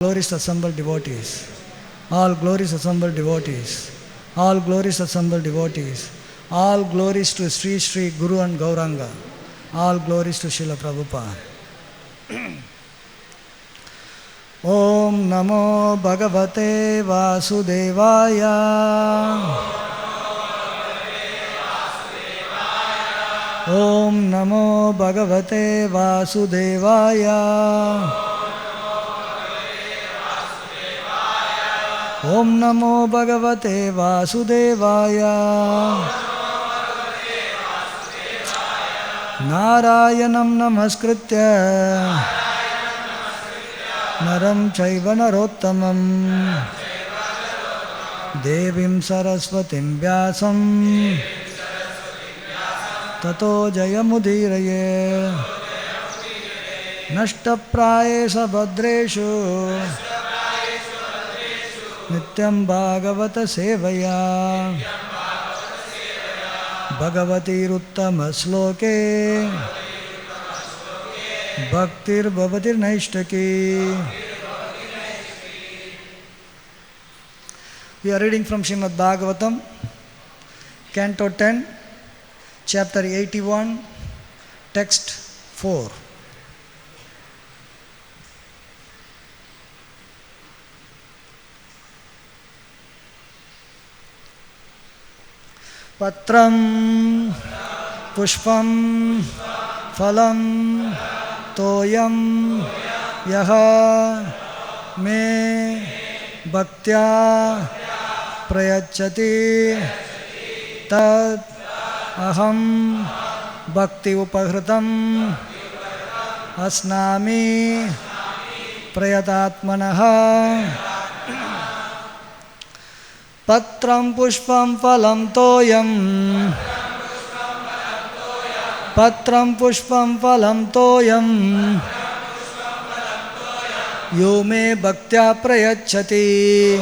Glories assembled devotees, all glories assembled devotees, all glories assembled devotees, all glories to Sri Sri Guru and Gauranga, all glories to Srila Prabhupada. Om Namo Bhagavate Vasudevaya. Om Namo Bhagavate Vasudevaya. Om Namo Bhagavate Vasudevaya. Narayanam Namaskritya Naram Chaiva Narottamam Devim Saraswatim Vyasam Tato Jayamudiraye Nashtaprayesa Bhadreshu Nityam Bhagavata Sevaya Bhagavati Ruttama Sloke Bhaktir Bhavatir Naishtaki. We are reading from Srimad Bhagavatam, Canto 10, Chapter 81, Text 4. Patram Pushpam Phalam Toyam Yaha Me Bhaktya Prayachati Tad Aham Bhakti Upahritam Asnami Prayatatmanaha. Patram pushpam phalam toyam. Patram pushpam phalam toyam. Yo me bhaktya prayachati.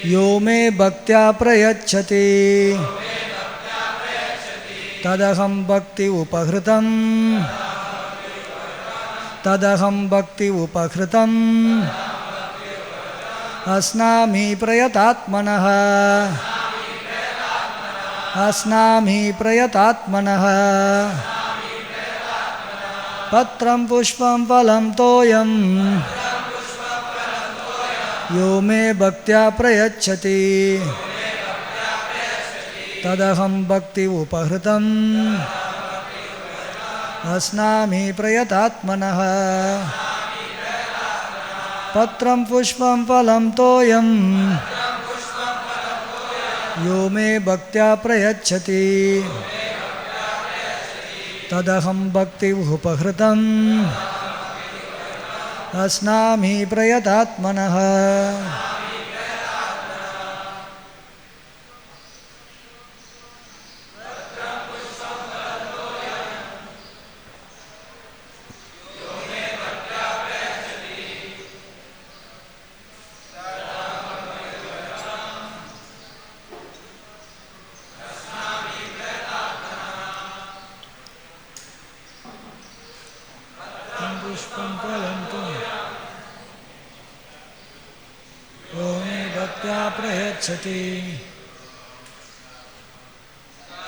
Yo me bhaktya prayachati. Tadaham bhakti upahritam. Tadaham bhakti upahritam. Asnami prayatatmanaha. Asnami prayatatmanaha. Patram pushpam phalam toyam. Yo me bhaktya prayachati. Tadaham bhakti upahritam. Asnami prayatatmanaha. Patram pushpam phalam toyam. Yo me bhaktya prayachati. Tadaham bhakti upahritam. Asnami prayatatmanaha.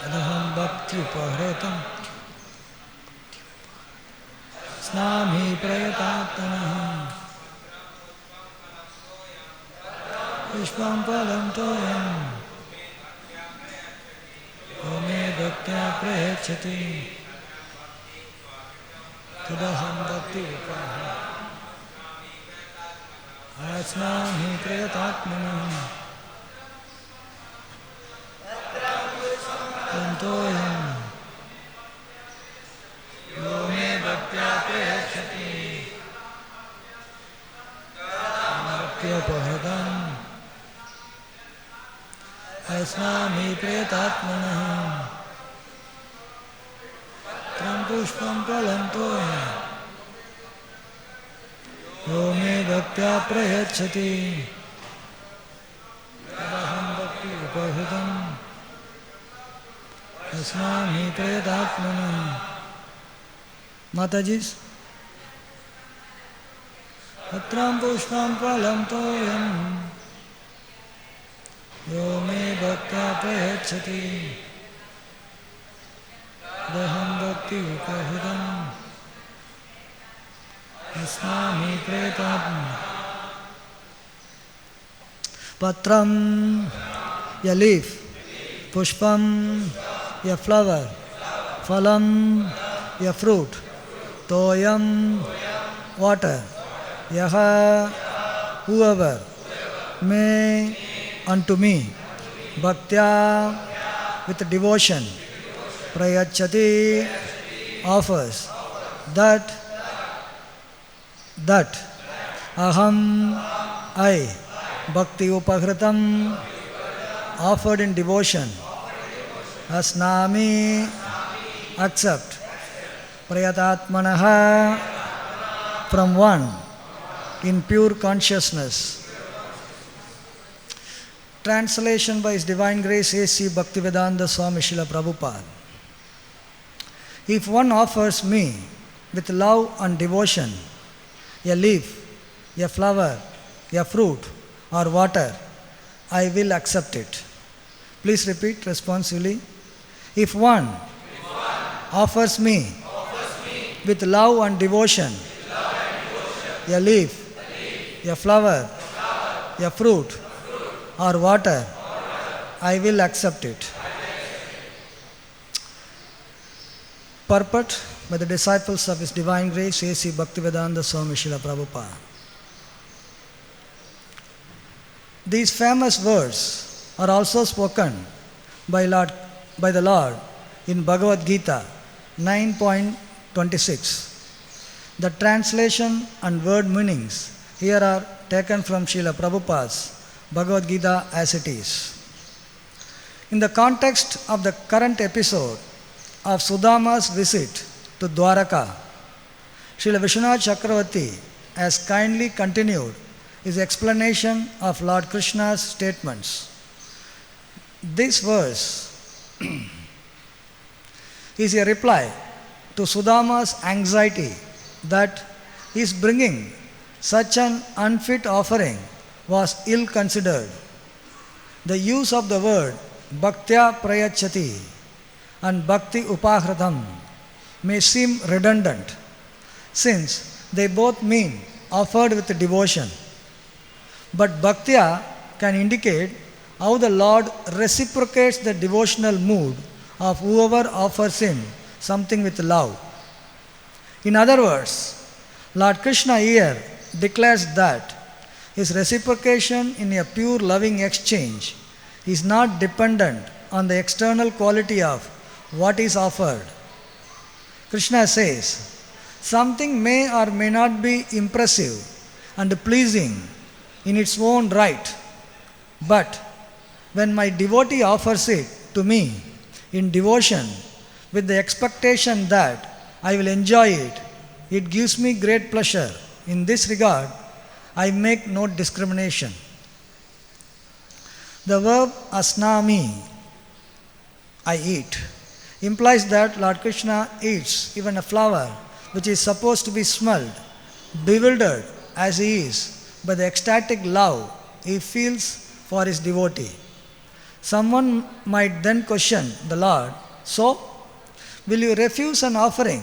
Tadaham bhakti upahritam. Asnami prayatatmanaha. Pushpam phalam toyam. Yo me bhaktya prayachati. Tadaham bhakti upahritam. Asnami prayatatmanaha. Toyam. Yo me bhaktya prayachati. Bhaktya upahritam. Asnami prayatatmanaha. Patram pushpam phalam toyam. Yo me bhaktya prayachati. Tadaham bhakti upahritam. Asnami prayatatmanaha. Matajis, patram pushpam phalam toyam yo me bhaktya prayachati daham bhakti ukahudam asmami pretam. Patram, a leaf. Pushpam, a flower. Phalam, a fruit. Toyam, water. Yaha, whoever. Me, unto me. Bhaktya, with devotion. Prayachati, offers. That aham, I. Bhakti upahritam, offered in devotion. Asnami, accept. Prayatatmanaha, from one, in pure consciousness. Translation by His Divine Grace A.C. Bhaktivedanta Swami Srila Prabhupada. If one offers me with love and devotion, a leaf, a flower, a fruit, or water, I will accept it. Please repeat responsively. If one offers me with love and devotion, a leaf, a flower, a fruit, or water, I will accept it. Purport by the disciples of His Divine Grace A.C. Bhaktivedanta Swami Srila Prabhupada. These famous words are also spoken by the Lord in Bhagavad Gita 9.26. The translation and word meanings here are taken from Srila Prabhupada's Bhagavad Gita as it is. In the context of the current episode of Sudāma's visit to Dvārakā, Srila Vishwanath Chakravarti has kindly continued his explanation of Lord Krishna's statements. This verse is a reply to Sudāma's anxiety that his bringing such an unfit offering was ill considered. The use of the word bhaktya prayachati and bhakti upahratam may seem redundant, since they both mean offered with devotion. But bhaktya can indicate how the Lord reciprocates the devotional mood of whoever offers Him something with love. In other words, Lord Krishna here declares that His reciprocation in a pure loving exchange is not dependent on the external quality of what is offered. Krishna says, something may or may not be impressive and pleasing in its own right, but when my devotee offers it to me in devotion with the expectation that I will enjoy it, it gives me great pleasure. In this regard, I make no discrimination. The verb asnami, I eat, implies that Lord Krishna eats even a flower which is supposed to be smelled, bewildered as he is by the ecstatic love he feels for his devotee. Someone might then question the Lord, so, will you refuse an offering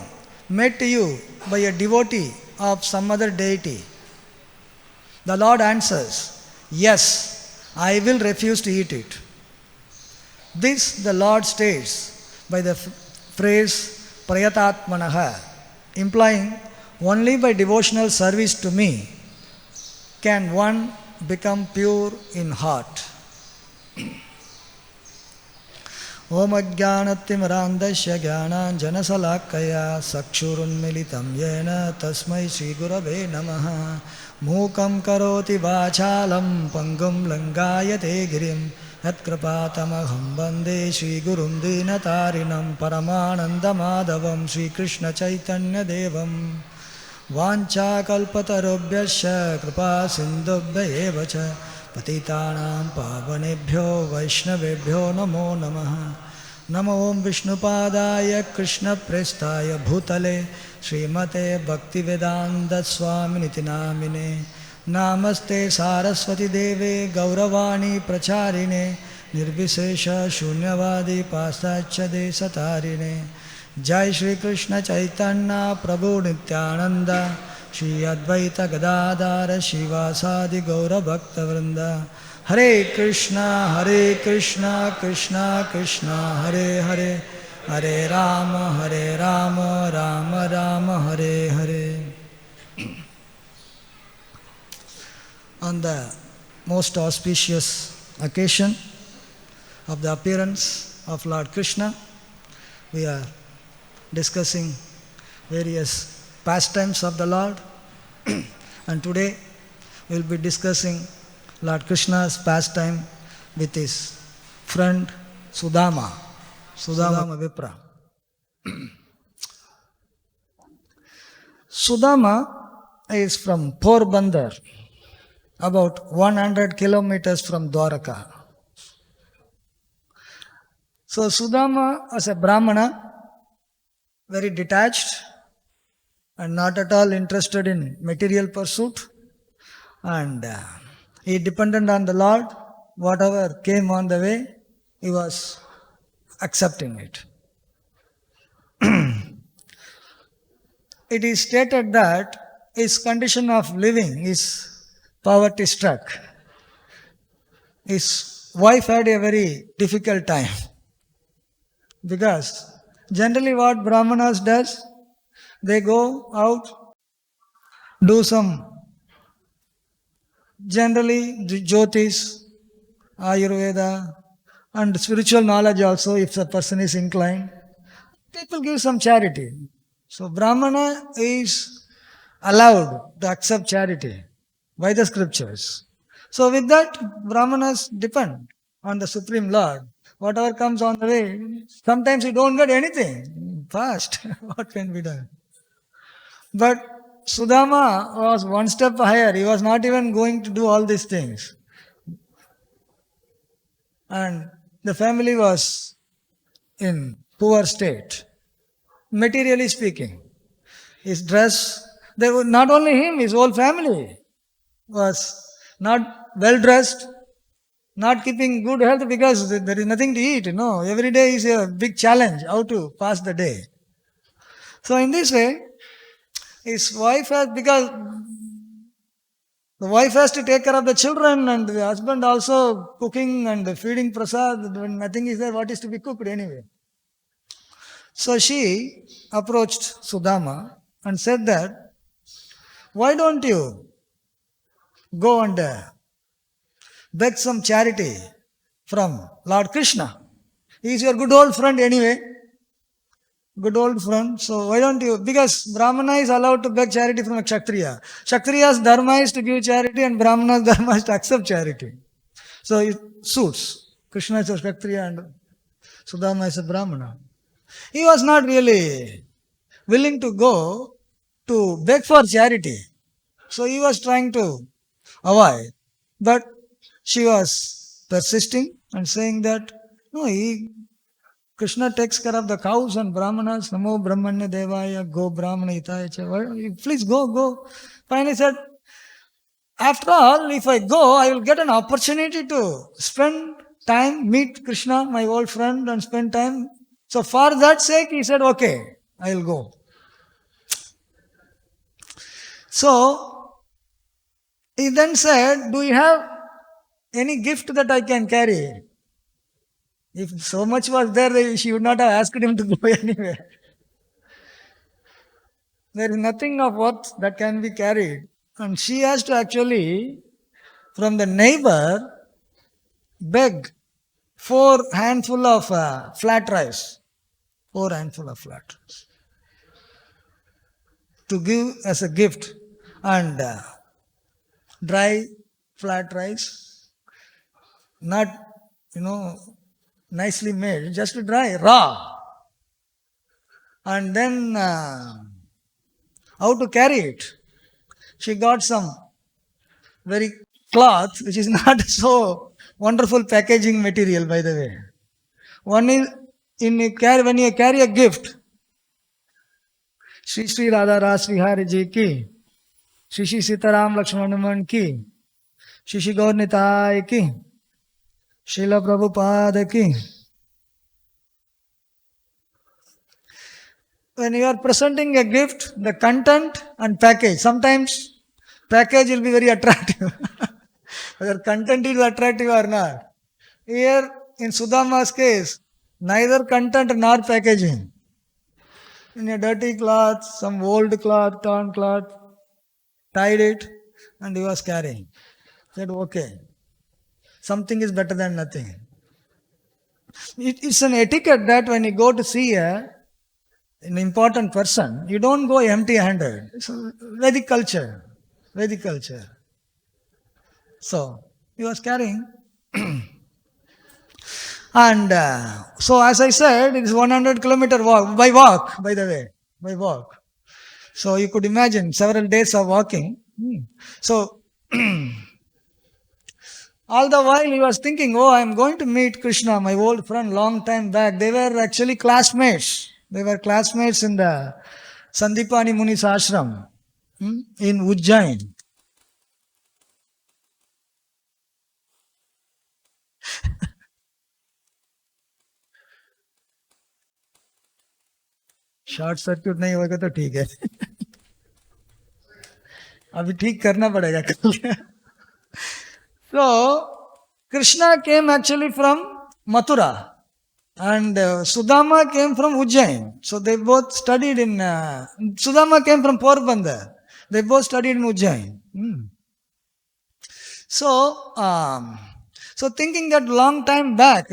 made to you by a devotee of some other deity? The Lord answers, yes, I will refuse to eat it. This the Lord states by the phrase prayatatmanaha, implying only by devotional service to me can one become pure in heart. Om ajnanatimirandasya jnananjanasalakaya sakshurunmilitam yena tasmai Sri Gurave namaha mukam karoti vachalam pangum langayate girim yatkrapatamaham vande Sri Gurum dinatarinam paramananda madhavam Sri Krishna Chaitanya devam vancha kalpatarubhyasya kripa sindubhya evacha patitanam pavanebhyo vaishnavebhyo namo namaha Namo Om Vishnupadaya Krishna Prestaya Bhutale Srimate Bhaktivedanta Swami Niti Namine Namaste Saraswati Deve Gauravani Pracharine Nirvisesha Shunyavadi Pastacha Desatarine Jai Shri Krishna Chaitanya Prabhu Nityananda Shri Advaita Gadadara Shivasadi Gaura Bhakta Vrinda Hare Krishna, Krishna Krishna, Hare Hare, Hare Rama, Rama Rama, Hare Hare. On the most auspicious occasion of the appearance of Lord Krishna, we are discussing various pastimes of the Lord, and today we will be discussing Lord Krishna's pastime with his friend Sudāmā Vipra. Sudāmā is from Porbandar, about 100 kilometers from Dvārakā. So Sudāmā was a Brāhmaṇa, very detached and not at all interested in material pursuit, and he depended on the Lord. Whatever came on the way, he was accepting it. It is stated that his condition of living is poverty struck. His wife had a very difficult time, because generally what Brahmanas does, they go out, do some generally Jyotish, Ayurveda and spiritual knowledge also, if the person is inclined. People give some charity. So Brahmana is allowed to accept charity by the scriptures. So with that, Brahmanas depend on the Supreme Lord. Whatever comes on the way, sometimes you don't get anything. Fast, what can be done? But Sudāmā was one step higher. He was not even going to do all these things. And the family was in poor state, materially speaking. His dress, they were not only him, his whole family was not well dressed, not keeping good health, because there is nothing to eat, Every day is a big challenge, how to pass the day. So in this way, his wife has, because the wife has to take care of the children, and the husband also cooking and feeding prasad. When nothing is there, what is to be cooked anyway? So she approached Sudāmā and said that, why don't you go and beg some charity from Lord Krishna? He is your good old friend anyway. Good old friend. So why don't you? Because Brahmana is allowed to beg charity from a Kshatriya. Kshatriya's dharma is to give charity, and Brahmana's dharma is to accept charity. So it suits. Krishna is a Kshatriya and Sudāmā is a Brahmana. He was not really willing to go to beg for charity. So he was trying to avoid. But she was persisting and saying that, no, Krishna takes care of the cows and Brahmanas. Namo Brahmanya Devaya Go Brahmana Hitaya. Please go. Finally said, after all, if I go, I will get an opportunity to spend time, meet Krishna, my old friend, and spend time. So for that sake, he said, okay, I will go. So he then said, do you have any gift that I can carry? If so much was there, she would not have asked him to go anywhere. There is nothing of worth that can be carried. And she has to actually, from the neighbor, beg 4 handful of flat rice. 4 handful of flat rice. To give as a gift. And dry flat rice. Not, nicely made, just dry, raw. And then how to carry it? She got some very cloth, which is not so wonderful packaging material, by the way. One is when you carry a gift, Shri Shri Radha Rasa Shri Hare Ji ki, Shri Shri Sitaram Lakshman Hanuman ki, Shri Shri Gaur Nitai ki, Srila Prabhupada ki. When you are presenting a gift, the content and package, sometimes package will be very attractive. Whether content is attractive or not. Here, in Sudāma's case, neither content nor packaging. In a dirty cloth, some old cloth, torn cloth, tied it, and he was carrying. Said, okay, something is better than nothing. It's an etiquette that when you go to see an important person, you don't go empty-handed. It's a Vedic culture. Vedic culture. So, he was carrying. And so, as I said, it is 100-kilometer walk, by walk, by the way, by walk. So, you could imagine several days of walking. So, all the while he was thinking, oh, I am going to meet Krishna, my old friend, long time back. They were actually classmates. They were classmates in the Sandipani Muni's ashram in Ujjain. Short circuit नहीं होगा तो ठीक है अभी ठीक करना पड़ेगा So Krishna came actually from Mathura and Sudāmā came from Ujjain. So they both studied in Sudāmā came from Porbandar. They both studied in Ujjain. So thinking that long time back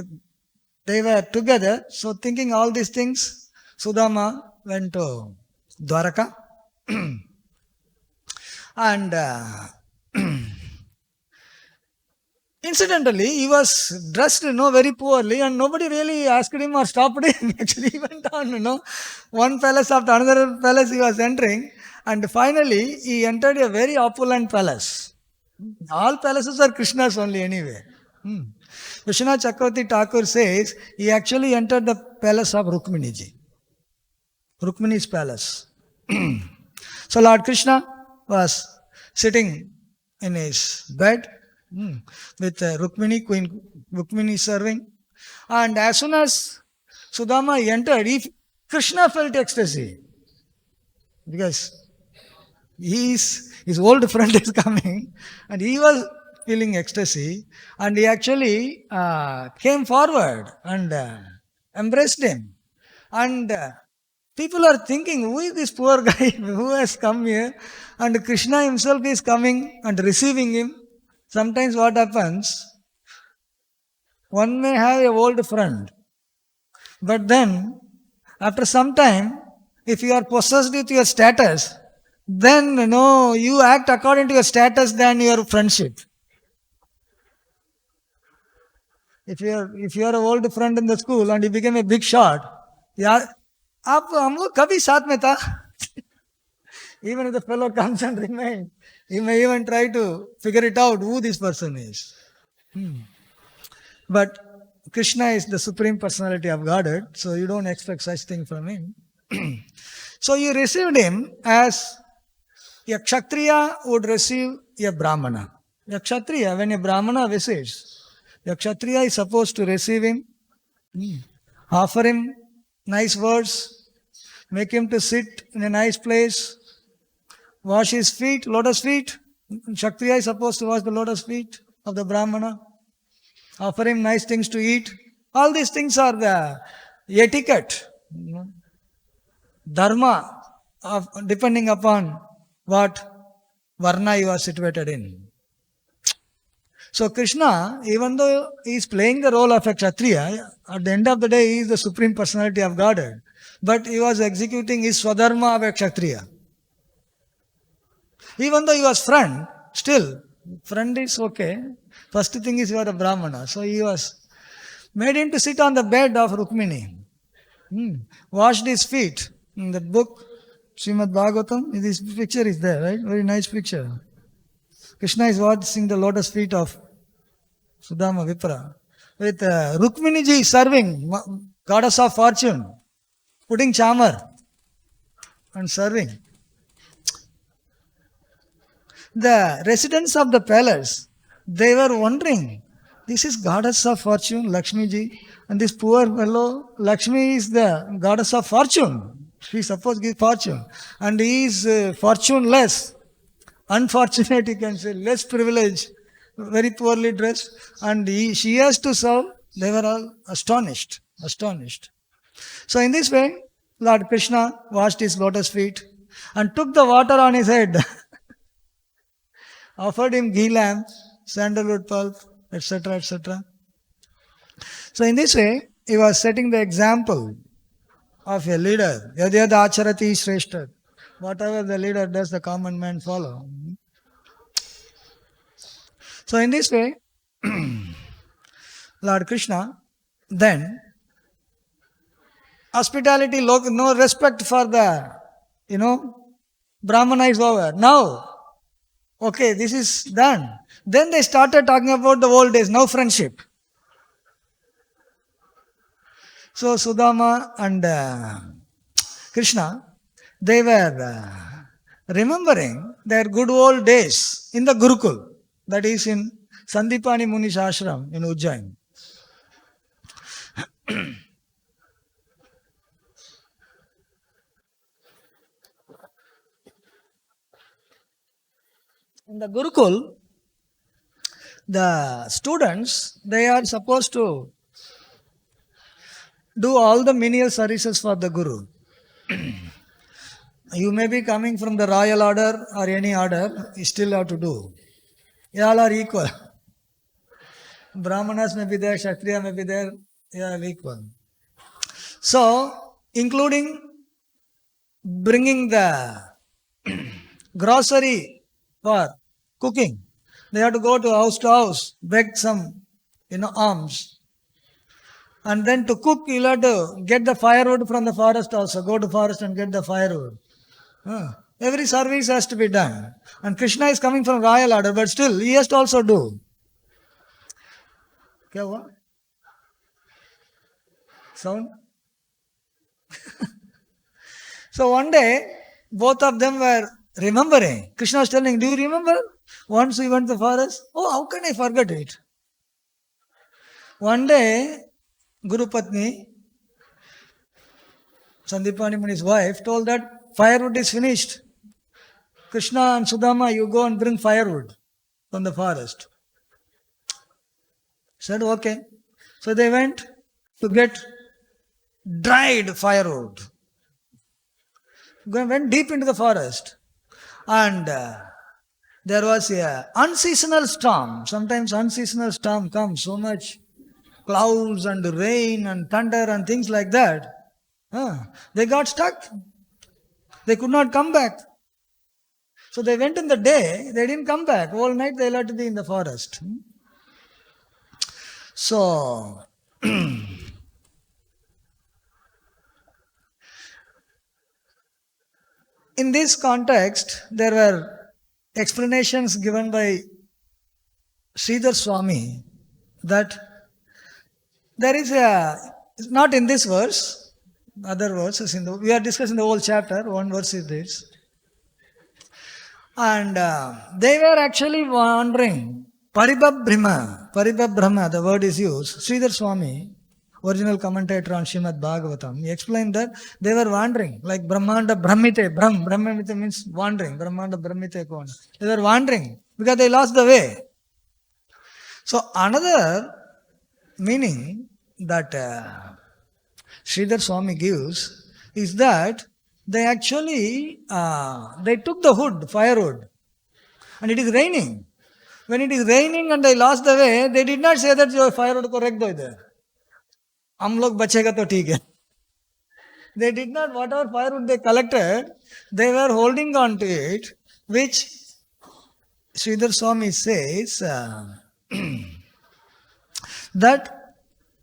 they were together, so thinking all these things, Sudāmā went to Dvārakā and incidentally he was dressed very poorly and nobody really asked him or stopped him. Actually he went on, one palace after another palace he was entering, and finally he entered a very opulent palace. All palaces are Krishna's only anyway. Vishwanath Chakravarti Thakur says he actually entered the palace of Rukminiji. Rukmini's palace. So Lord Krishna was sitting in his bed with Rukmini, Queen Rukmini serving. And as soon as Sudāmā entered, Krishna felt ecstasy. Because his old friend is coming and he was feeling ecstasy, and he actually came forward and embraced him. And people are thinking, who is this poor guy who has come here? And Krishna himself is coming and receiving him. Sometimes what happens, one may have an old friend, but then after some time, if you are possessed with your status, then you act according to your status than your friendship. If you are an old friend in the school and you become a big shot, हम लोग कभी साथ में था. Even if the fellow comes and remains, he may even try to figure it out who this person is. But Krishna is the Supreme Personality of Godhead, so you don't expect such thing from him. So you received him as a Kshatriya would receive a Brāhmaṇa. A Kshatriya, when a Brāhmaṇa visits, a Kshatriya is supposed to receive him, offer him nice words, make him to sit in a nice place, wash his feet, lotus feet. Kshatriya is supposed to wash the lotus feet of the Brāhmaṇa, offer him nice things to eat. All these things are the etiquette, dharma, depending upon what varna you are situated in. So Krishna, even though he is playing the role of a Kshatriya, at the end of the day he is the Supreme Personality of Godhead. But he was executing his swadharma of a Kshatriya. Even though he was friend, still, friend is okay. First thing is you are a Brāhmaṇa. So he was made him to sit on the bed of Rukmini. Washed his feet. In the book, Srimad Bhagavatam, this picture is there, right? Very nice picture. Krishna is washing the lotus feet of Sudāmā Vipra. with Rukminiji serving, goddess of fortune, putting chamar and serving. The residents of the palace, they were wondering, this is goddess of fortune, Lakshmi ji, and this poor fellow, Lakshmi is the goddess of fortune. She is supposed to give fortune. And he is fortuneless, unfortunate, you can say, less privileged, very poorly dressed, and she has to serve. They were all astonished. So in this way, Lord Krishna washed his lotus feet and took the water on his head, offered him ghee lamp, sandalwood pulp, etc., etc. So in this way, he was setting the example of a leader. Yadyad acharati shreshta. Whatever the leader does, the common man follow. So in this way, Lord Krishna, then, hospitality, no respect for the, Brāhmaṇa is over. Now, okay, this is done. Then they started talking about the old days, now friendship. So Sudāmā and Krishna, they were remembering their good old days in the Gurukul, that is in Sandipani Muni's ashram in Ujjain. In the Gurukul, the students, they are supposed to do all the menial services for the Guru. You may be coming from the royal order or any order, you still have to do. You all are equal. Brahmanas may be there, Kshatriya may be there, you are equal. So, including bringing the grocery for cooking, they have to go to house, beg some, alms. And then to cook, you'll have to get the firewood from the forest also. Go to forest and get the firewood. Every service has to be done. And Krishna is coming from royal order, but still, he has to also do. Kya hua? Sound? So one day, both of them were remembering. Krishna was telling, do you remember? Once we went to the forest. Oh, how can I forget it? One day, Guru Patni, Sandipani Muni's wife, told that firewood is finished. Krishna and Sudāmā, you go and bring firewood from the forest. Said, okay. So they went to get dried firewood. Went deep into the forest. And there was a unseasonal storm. Sometimes unseasonal storm comes, so much clouds and rain and thunder and things like that. They got stuck. They could not come back. So they went in the day, they didn't come back. All night they had to be in the forest. So, in this context, there were explanations given by Sridhar Swami that there is not in this verse, other verses, we are discussing the whole chapter, one verse is this. And they were actually wondering, Paribabhrama, the word is used. Sridhar Swami, original commentator on Srimad Bhagavatam, he explained that they were wandering, like Brahmaṇa Brahmite, Brahmite means wandering, Brahmaṇa Brahmite Kona. They were wandering because they lost the way. So another meaning that Sridhar Swami gives is that they actually, they took the firewood, and it is raining. When it is raining and they lost the way, they did not say that your firewood ko rakh do idhar. Hum log bachega to theek hai. They did not, whatever firewood they collected, they were holding on to it, which Sridhar Swami says that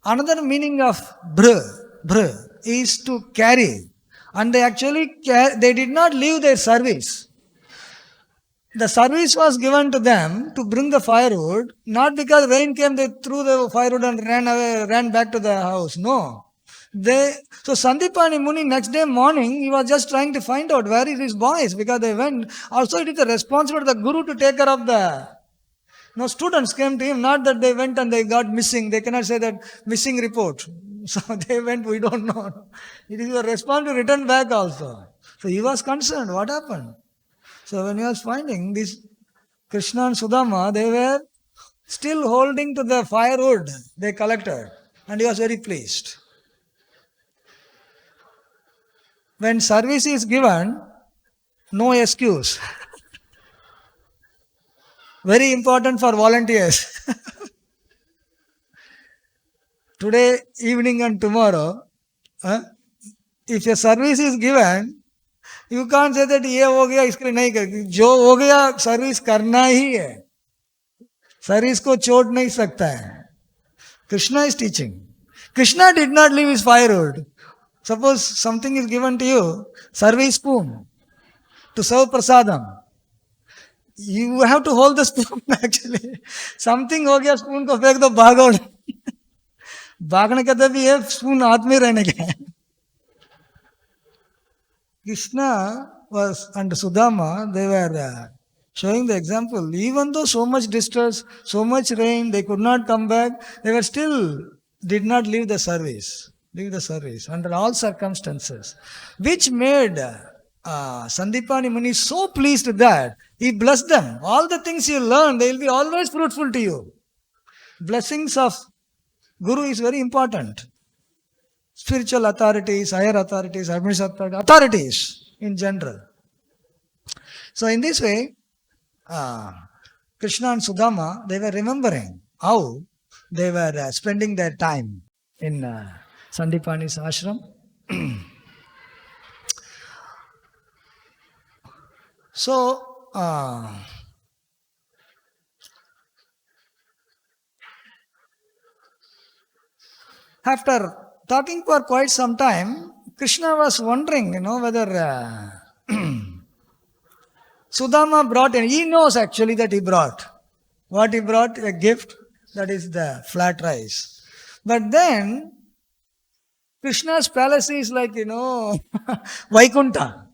another meaning of bhr is to carry. And they actually, they did not leave their service. The service was given to them to bring the firewood, not because rain came, they threw the firewood and ran back to the house. No. So Sandipani Muni, next day morning, he was just trying to find out where is his boys, because they went. Also, it is the responsibility of the Guru to take care of the. No, students came to him, not that they went and they got missing. They cannot say that missing report. So they went, we don't know. It is your responsibility to return back also. So he was concerned, what happened? So when he was finding this, Kṛṣṇa and Sudāmā, they were still holding to the firewood they collected. And he was very pleased. When service is given, no excuse. Very important for volunteers. Today, evening and tomorrow, if a service is given, you can't say that ये हो गया इसके लिए नहीं कर, जो हो गया सर्विस करना ही है, सर्विस को छोड़ नहीं सकता है. Krishna is teaching. Krishna did not leave his firewood. Suppose something is given to you, service spoon, to serve prasadam. You have to hold the spoon actually. Something हो गया, spoon को फेंक दो, भागो. भागने का तो भी है, spoon हाथ में रहने का है. Krishna was and Sudāmā, they were showing the example. Even though so much distress, so much rain, they could not come back, they were still did not leave the service. Leave the service under all circumstances, which made Sandipani Muni so pleased that he blessed them. All the things you learn, they will be always fruitful to you. Blessings of Guru is very important. Spiritual authorities, higher authorities, administrative authorities in general. So in this way, Kṛṣṇa and Sudāmā, they were remembering how they were spending their time in Sandipani's ashram. So, after talking for quite some time, Krishna was wondering, whether Sudāmā brought, and he knows actually that he brought. What he brought? A gift, that is the flat rice. But then, Krishna's palace is like, Vaikunṭha.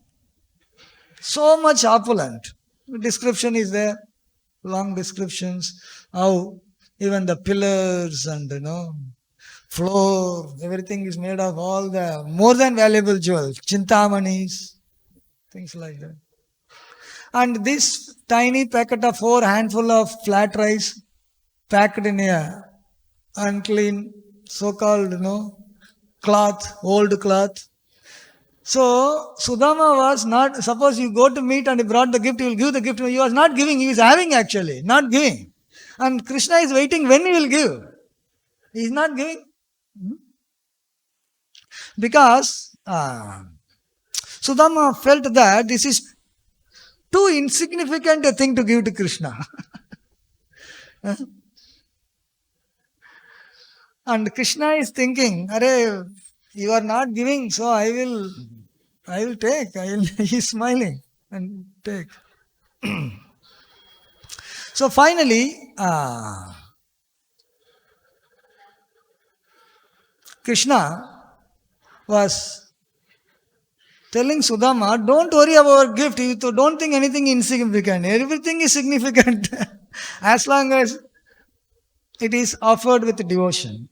So much opulent. The description is there, long descriptions, how even the pillars and, floor, everything is made of all the more than valuable jewels, chintāmanis, things like that. And this tiny packet of 4 handful of flat rice packed in a unclean, so-called, cloth, old cloth. So, Sudāmā was not, suppose you go to meet and he brought the gift, he will give the gift. He was not giving, he is having actually, not giving. And Krishna is waiting when he will give. He is not giving. Because Sudāmā felt that this is too insignificant a thing to give to Krishna. And Krishna is thinking, Hare, you are not giving, so I will take. He is smiling and take. So finally, Krishna was telling Sudāmā, don't worry about gift, you don't think anything insignificant. Everything is significant as long as it is offered with devotion.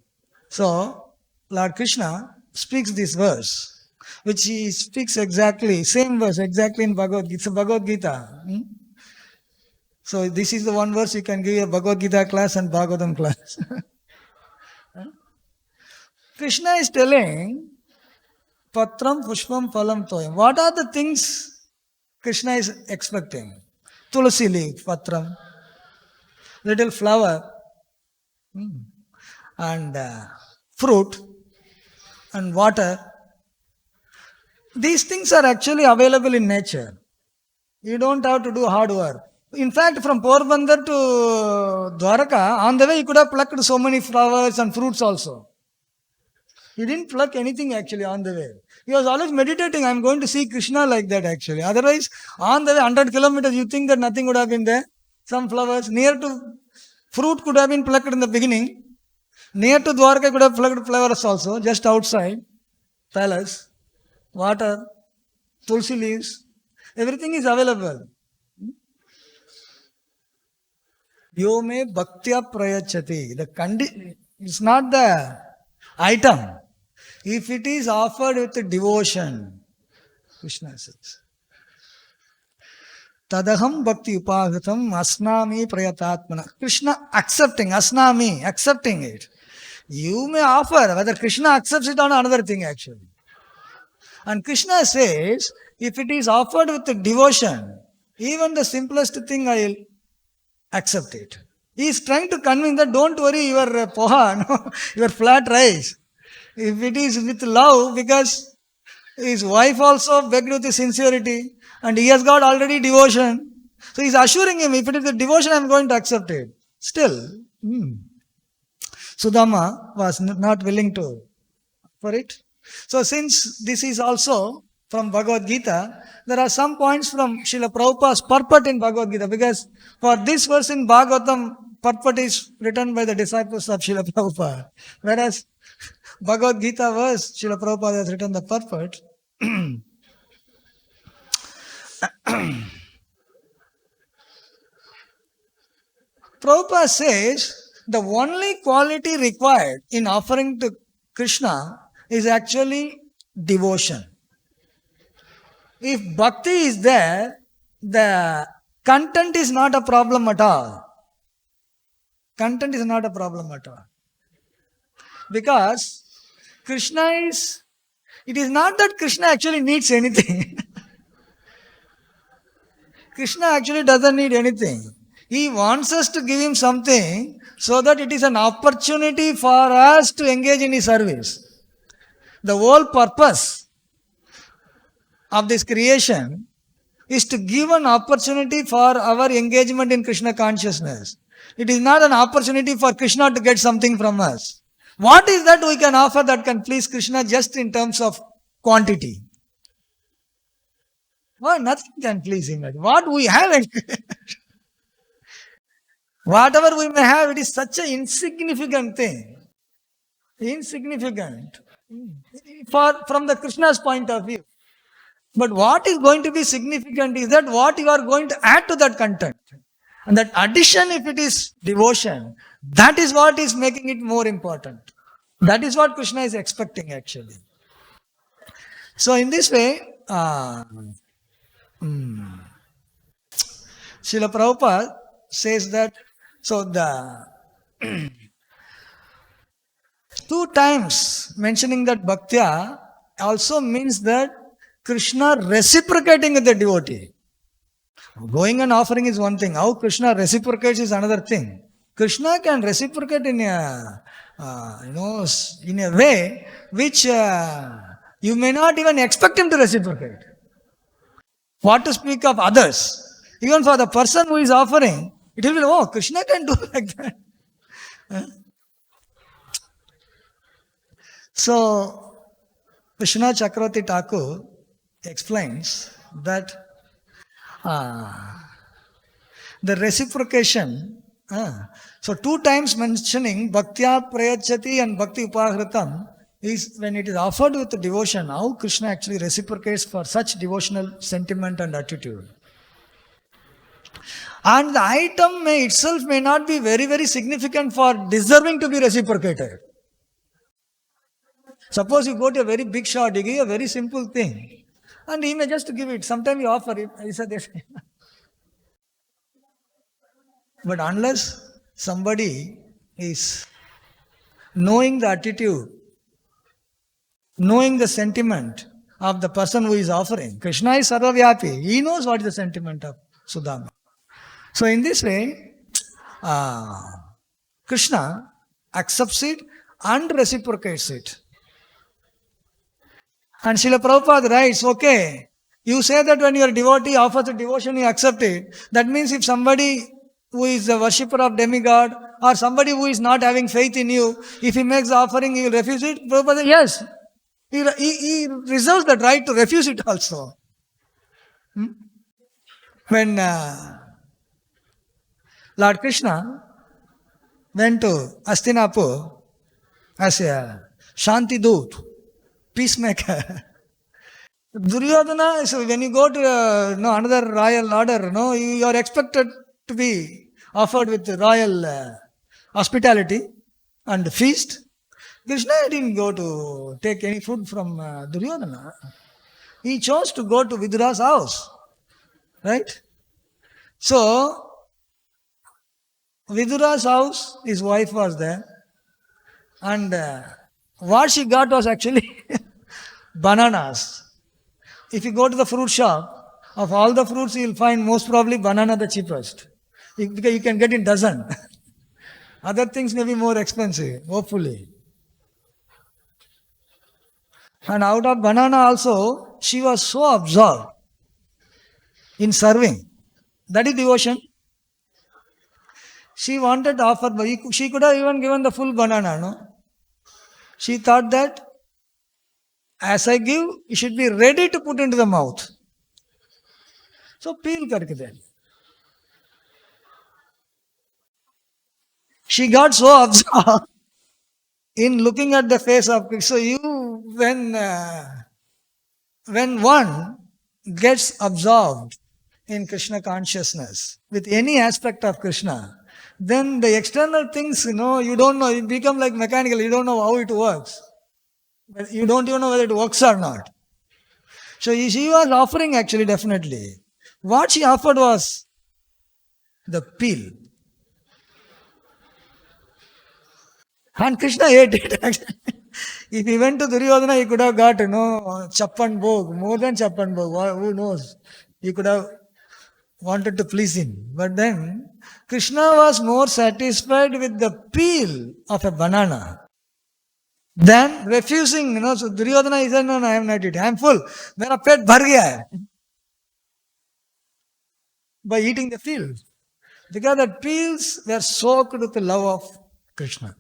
So, Lord Krishna speaks this verse, which he speaks exactly, same verse exactly in Bhagavad Gita. It's a Bhagavad Gita. So this is the one verse you can give a Bhagavad Gita class and Bhagavatam class. Krishna is telling, Patram Pushpam Phalam Toyam. What are the things Krishna is expecting? Tulasi leaf, Patram, little flower, and fruit, and water. These things are actually available in nature. You don't have to do hard work. In fact, from Porbandar to Dvārakā, on the way you could have plucked so many flowers and fruits also. He didn't pluck anything actually on the way. He was always meditating, I am going to see Krishna like that actually. Otherwise, on the way 100 kilometers, you think that nothing would have been there. Some flowers, near to fruit could have been plucked in the beginning. Near to Dvārakā could have plucked flowers also, just outside. Palace, water, tulsi leaves, everything is available. Yome bhaktya prayachati. It's not the item. If it is offered with devotion, Krishna says, Tadaham bhakti upahritam asnami prayatatmana. Krishna accepting, asnami, accepting it. You may offer, whether Krishna accepts it or another thing actually. And Krishna says, if it is offered with devotion, even the simplest thing I will accept it. He is trying to convince that don't worry your poha, your flat rice. If it is with love, because his wife also begged with sincerity and he has got already devotion. So he is assuring him, if it is the devotion, I am going to accept it. Still, Sudāmā was not willing to for it. So since this is also from Bhagavad Gita, there are some points from Srila Prabhupada's purport in Bhagavad Gita, because for this verse in Bhagavatam, purport is written by the disciples of Srila Prabhupada. Whereas Bhagavad Gita verse, Srila Prabhupada has written the purport. Prabhupada says, the only quality required in offering to Krishna is actually devotion. If bhakti is there, the content is not a problem at all. Content is not a problem at all. Because it is not that Krishna actually needs anything. Krishna actually doesn't need anything. He wants us to give him something so that it is an opportunity for us to engage in his service. The whole purpose of this creation is to give an opportunity for our engagement in Krishna consciousness. It is not an opportunity for Krishna to get something from us. What is that we can offer that can please Krishna just in terms of quantity? Well, nothing can please him. What we have, whatever we may have, it is such an insignificant thing. Insignificant. From the Krishna's point of view. But what is going to be significant is that what you are going to add to that content. And that addition, if it is devotion, that is what is making it more important. That is what Krishna is expecting actually. So in this way, Srila Prabhupada says that, so the 2 times mentioning that bhaktya also means that Krishna reciprocating with the devotee. Going and offering is one thing. How Krishna reciprocates is another thing. Krishna can reciprocate in a way which you may not even expect him to reciprocate. What to speak of others? Even for the person who is offering, it will be, oh, Krishna can do like that. So, Krishna Chakravarti Thakur explains that the reciprocation, so 2 times mentioning bhaktya prayachati and bhakti upahritam is when it is offered with devotion, how Krishna actually reciprocates for such devotional sentiment and attitude. And the item itself may not be very, very significant for deserving to be reciprocated. Suppose you go to a very big shop, you give a very simple thing, and he may just give it. Sometimes you offer it. He said this. But unless somebody is knowing the attitude, knowing the sentiment of the person who is offering, Krishna is sarvavyapi. He knows what is the sentiment of Sudāmā. So in this way, Krishna accepts it and reciprocates it. And Srila Prabhupada writes, okay, you say that when your devotee offers the devotion, you accept it. That means if somebody who is a worshipper of demigod or somebody who is not having faith in you, if he makes the offering, you will refuse it? Prabhupada says, yes. He reserves that right to refuse it also. When Lord Krishna went to Hastinapur as a Shanti Doot, peacemaker, Duryodhana, so when you go to another royal order, you are expected to be offered with royal hospitality and feast. Krishna didn't go to take any food from Duryodhana. He chose to go to Vidura's house. Right? So, Vidura's house, his wife was there. And what she got was actually bananas. If you go to the fruit shop, of all the fruits you will find most probably banana the cheapest. Because you can get in dozen. Other things may be more expensive, hopefully. And out of banana also, she was so absorbed in serving. That is devotion. She wanted to offer, but she could have even given the full banana, no? She thought that as I give, it should be ready to put into the mouth. So peel karke de. She got so absorbed in looking at the face of Krishna. So when one gets absorbed in Krishna consciousness with any aspect of Krishna, then the external things, you don't know, you become like mechanical, you don't know how it works. But you don't even know whether it works or not. So she was offering actually, definitely. What she offered was the peel. And Krishna ate it. If he went to Duryodhana, he could have got, chappan bhog, more than chappan bhog. Who knows? He could have wanted to please him. But then, Krishna was more satisfied with the peel of a banana than refusing, So Duryodhana, he said, no, I am not eating. I am full. Mera pet bhar gaya hai. By eating the peel. Because the peels were soaked with the love of Krishna.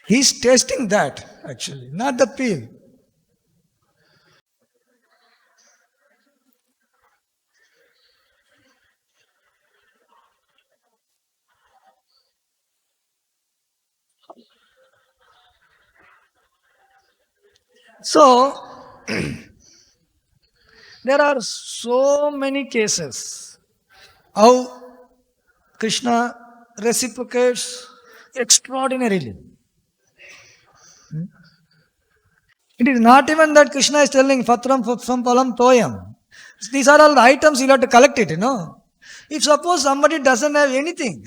He's tasting that, actually, not the peel. So, there are so many cases how Krishna reciprocates extraordinarily. It is not even that Krishna is telling Fatram Pupsam Palam Toyam. These are all the items you have to collect it, If suppose somebody doesn't have anything,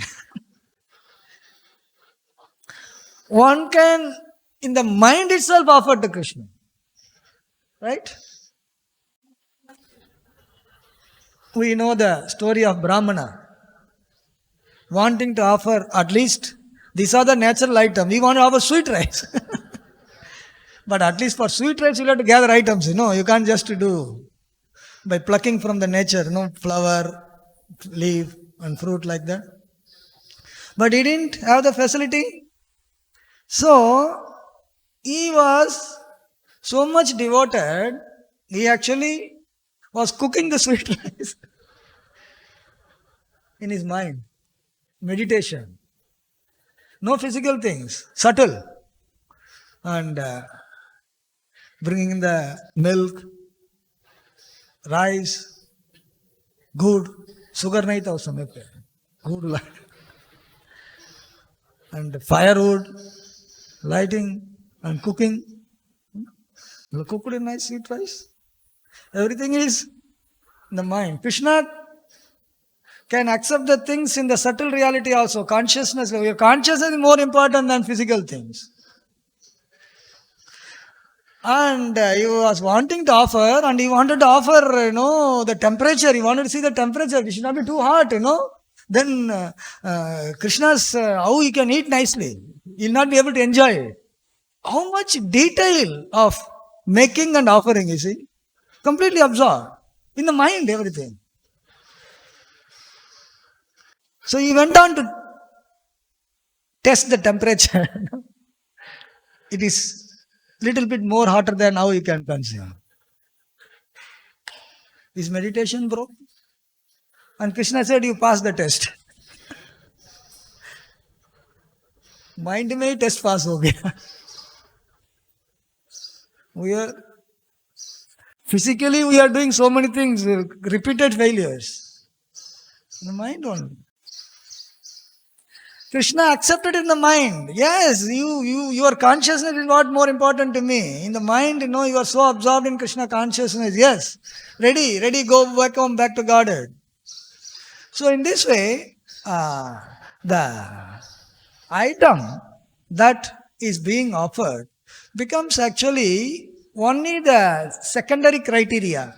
one can, in the mind itself, offer to Krishna. Right? We know the story of Brāhmaṇa wanting to offer at least, these are the natural items. We want to offer sweet rice. But at least for sweet rice, you have to gather items, You can't just do by plucking from the nature, flower, leaf, and fruit like that. But he didn't have the facility. So, he was so much devoted, he actually was cooking the sweet rice in his mind. Meditation. No physical things, subtle. And bringing in the milk, rice, good, sugar nahi tha us samay pe, good, and firewood, lighting and cooking. Cooked in nice sweet rice. Everything is in the mind. Krishna can accept the things in the subtle reality also. Consciousness. Your consciousness is more important than physical things. And he was wanting to offer, and he wanted to offer, the temperature. He wanted to see the temperature. It should not be too hot, Then Krishna's, how he can eat nicely. He will not be able to enjoy it. How much detail of making and offering, you see. Completely absorbed. In the mind, everything. So he went on to test the temperature. It is little bit more hotter than how you can consume. Is meditation, bro? And Krishna said, you pass the test. Mind में ही test pass हो गया. Physically we are doing so many things, repeated failures. In the mind only. Krishna accepted in the mind. Yes, your consciousness is what more important to me. In the mind, you are so absorbed in Krishna consciousness. Yes, ready, go back home, back to Godhead. So in this way, the item that is being offered becomes actually only the secondary criteria.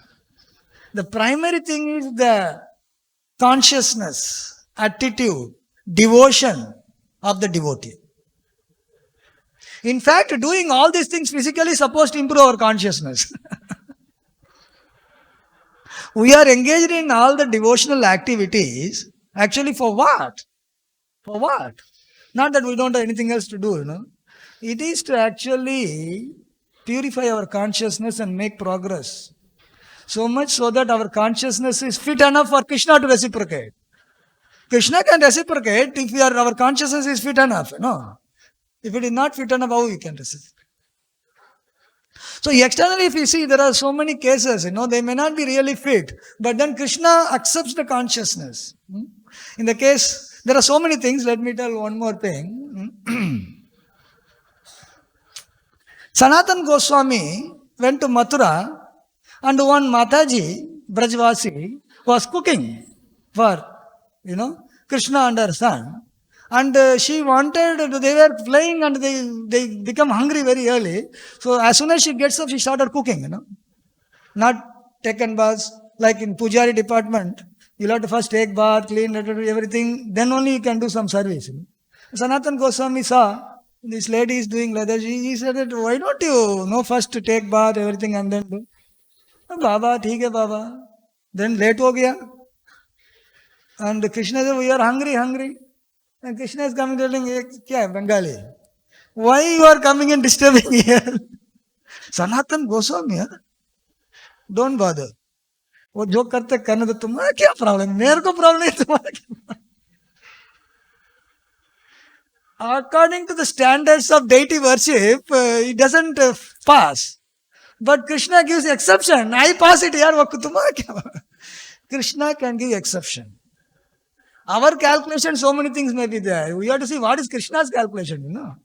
The primary thing is the consciousness, attitude, devotion of the devotee. In fact, doing all these things physically is supposed to improve our consciousness. We are engaged in all the devotional activities, actually for what? For what? Not that we don't have anything else to do, It is to actually purify our consciousness and make progress. So much so that our consciousness is fit enough for Krishna to reciprocate. Krishna can reciprocate if our consciousness is fit enough. No. If it is not fit enough, how we can reciprocate? So externally, if you see, there are so many cases, they may not be really fit, but then Krishna accepts the consciousness. In the case, there are so many things. Let me tell one more thing. Sanatana Goswami went to Mathura, and one Mataji, Brajvasi, was cooking for, Krishna and her son. And she wanted, they were playing and they become hungry very early. So as soon as she gets up, she started cooking, Not taken baths, like in Pujari department. You'll have to first take bath, clean, everything. Then only you can do some service. Sanatana Goswami saw this lady is doing leather. He said, why don't you, first to take bath, everything and then do? Baba, theek hai Baba. Then late ho gaya. And Krishna said, we are hungry. And Krishna is coming telling, kya hai, Bengali? Why you are coming and disturbing here? Sanatana Goswami, don't bother. वो जो करते करने दो, तुम्हारा क्या problem? मेरे को problem नहीं, तुम्हारा क्या? According to the standards of deity worship, it doesn't pass. But Krishna gives exception. I pass it, yaar, तुम्हारा क्या? Krishna can give exception. Our calculation, so many things may be there. We have to see what is Krishna's calculation,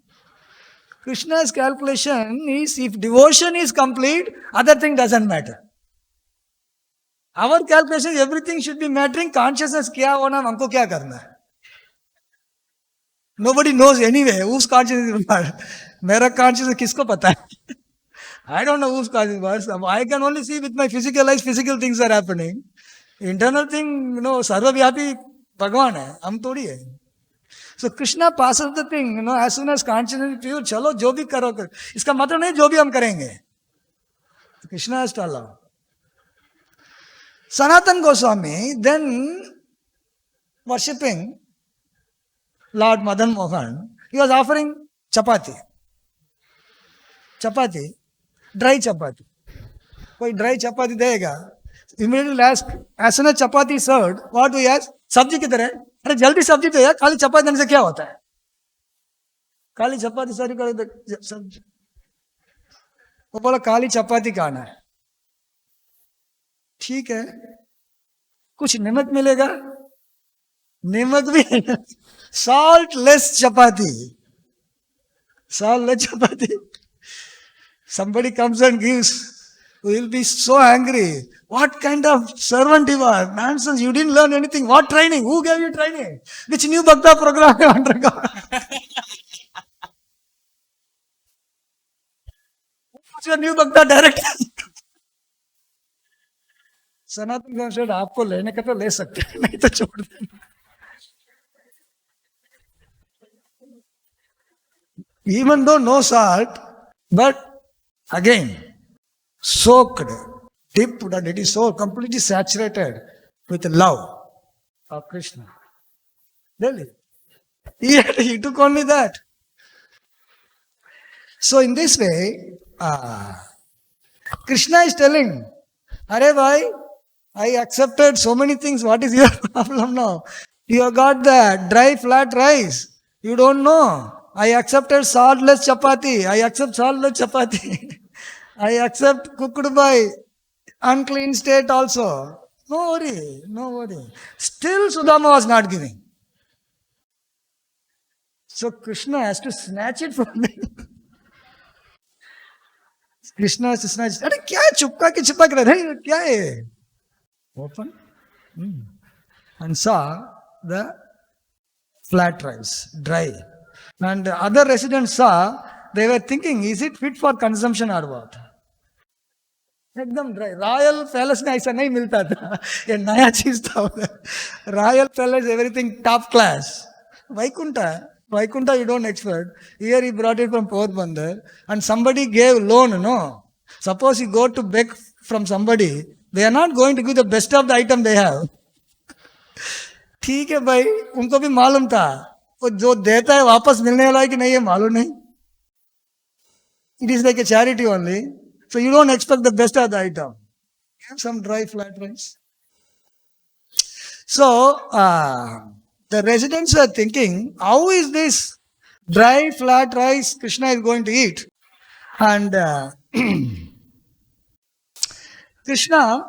Krishna's calculation is, if devotion is complete, other thing doesn't matter. Our calculation, everything should be mattering. Consciousness kya hona, हमको क्या करना है? Nobody knows anyway whose consciousness is what. मेरा consciousness किसको पता है? I don't know whose consciousness is what. I can only see with my physical eyes, physical things are happening. Internal thing, sarvavyapi Bhagavan hai, hum thodi hai. So Krishna passes the thing, as soon as consciousness is pure, chalo, jo bhi karo. Iska matlab nahi, jo bhi hum karenge. Krishna has to allow. Sanatana Goswami, then worshipping Lord Madan Mohan, he was offering chapati. Chapati, dry chapati. Koi dry chapati dega. Immediately ask, as soon as chapati is served, what do we ask? Sabji kidhar hai? अरे जल्दी सब्जी तो यार, खाली चपाती देने से क्या होता है? खाली चपाती सारी कर सब्जी. वो बोला खाली चपाती खाना है. ठीक है, कुछ नमक मिलेगा? नमक भी, salt less chapati. Salt less chapati. Somebody comes and gives, we will be so angry. What kind of servant you are? Nonsense, you didn't learn anything. What training? Who gave you training? Which new Bhakta program you undergone? What's your new Bhakta director? Sanatana Goswami said, आपको लेने का तो ले सकते हैं, नहीं तो छोड़ देना. Even though no salt, but again, soaked, dipped, and it is so completely saturated with love of Krishna. Really. He took only that. So in this way, Krishna is telling, Hare bhai, I accepted so many things. What is your problem now? You have got the dry flat rice. You don't know. I accepted saltless chapati. I accept saltless chapati. I accept cooked by unclean state also. No worry, no worry. Still Sudāmā was not giving. So Krishna has to snatch it from him. Krishna has to snatch it. अरे क्या है चुपका के चिपक रहे हैं क्या है? Open and saw the flat rice, dry. And the other residents saw, they were thinking, is it fit for consumption or what? एकदम ड्राई. रॉयल पैलेस में ऐसा नहीं मिलता था. ये नया चीज था. Royal palace everything top class. Vaikuntha you don't expect. Here he brought it from Porbandar and somebody gave loan, no. Suppose you go to beg from somebody, they are not going to give the best of the item they have. ठीक है भाई, उनको भी मालूम था वो जो देता है वापस मिलने वाला है कि नहीं है मालूम नहीं. It is like a charity only. So you don't expect the best of the item. Have some dry flat rice. So the residents were thinking, how is this dry flat rice Krishna is going to eat? And Krishna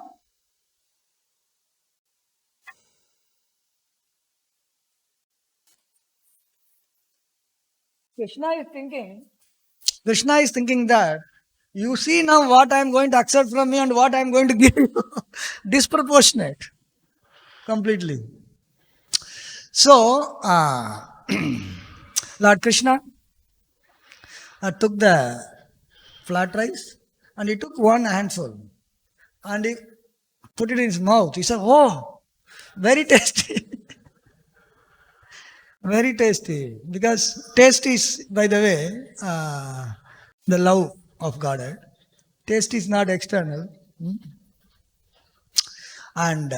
is thinking that you see now what I am going to accept from you and what I am going to give you. Disproportionate. Completely. So, Lord Krishna took the flat rice and he took one handful and he put it in his mouth. He said, oh, very tasty. Very tasty. Because taste is, by the way, the love of Godhead. Taste is not external. And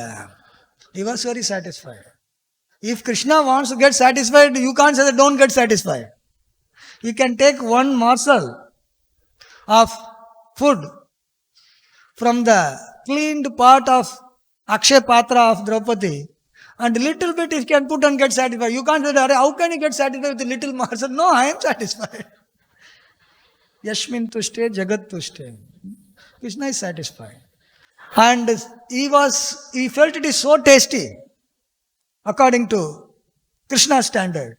he was very satisfied. If Krishna wants to get satisfied, you can't say that don't get satisfied. You can take one morsel of food from the cleaned part of Akshay Patra of Draupadi and little bit he can put and get satisfied. You can't say, how can you get satisfied with a little morsel? No, I am satisfied. Yashmin tushte jagat tushte. Krishna is satisfied. And he felt it is so tasty, according to Krishna's standard,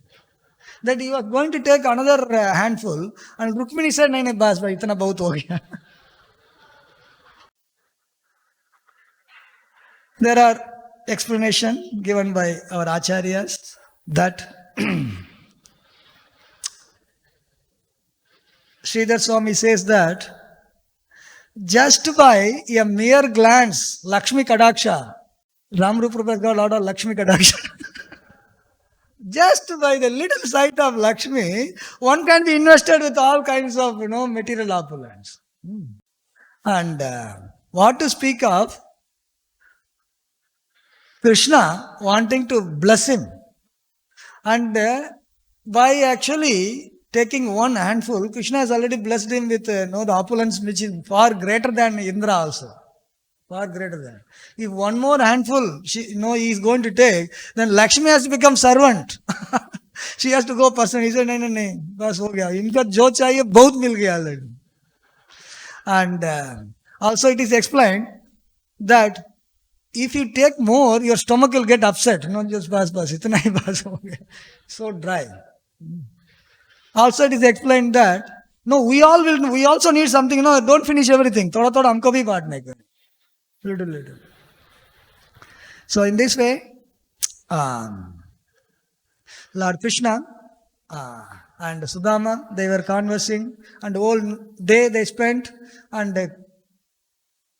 that he was going to take another handful and Rukmini said, nahi nahi bas bhai, itna bahut ho gaya. There are explanations given by our acharyas that Sridhar Swami says that just by a mere glance, Lakshmi Kadaksha, Ramrupa has got a lot of Lakshmi Kadaksha. Just by the little sight of Lakshmi, one can be invested with all kinds of, material opulence. And what to speak of Krishna wanting to bless him. And by actually taking one handful, Krishna has already blessed him with the opulence which is far greater than Indra also. Far greater than. If one more handful he is going to take, then Lakshmi has to become servant. She has to go person. He said, nahi, bas ho gaya. Inka jo chahiye, bahut mil gaya already. And also it is explained that if you take more, your stomach will get upset. Not just bas, itna hi bas ho gaya. So dry. Also it is explained that, we also need something, don't finish everything. Thoda humko bhi baatne ka. Little. So in this way, Lord Krishna and Sudāmā, they were conversing and whole day they spent and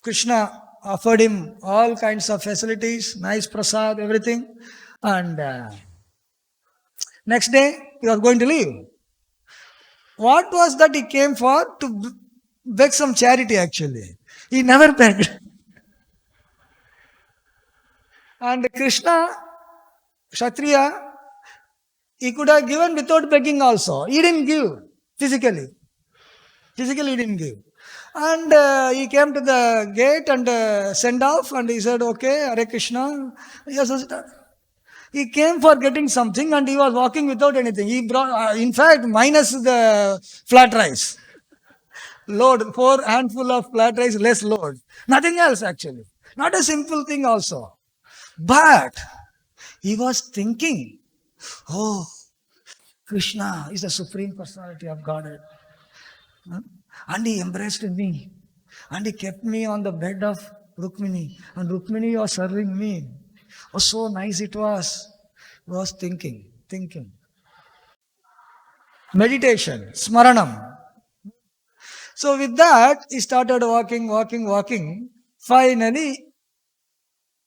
Krishna offered him all kinds of facilities, nice prasad, everything. And next day he was going to leave. What was that he came for? To beg some charity actually. He never begged. And Krishna, Kshatriya, He could have given without begging also. He didn't give physically. Physically he didn't give. And he came to the gate and sent off and he said, okay, Hare Krishna. Yes, he came for getting something and he was walking without anything. He brought, in fact, minus the flat rice. Load, 4 handful of flat rice, less load. Nothing else actually. Not a simple thing also. But he was thinking, oh, Krishna is the Supreme Personality of Godhead. And he embraced me. And he kept me on the bed of Rukmini. And Rukmini was serving me. Oh, so nice it was. He was thinking. Meditation, smaranam. So with that, he started walking. Finally,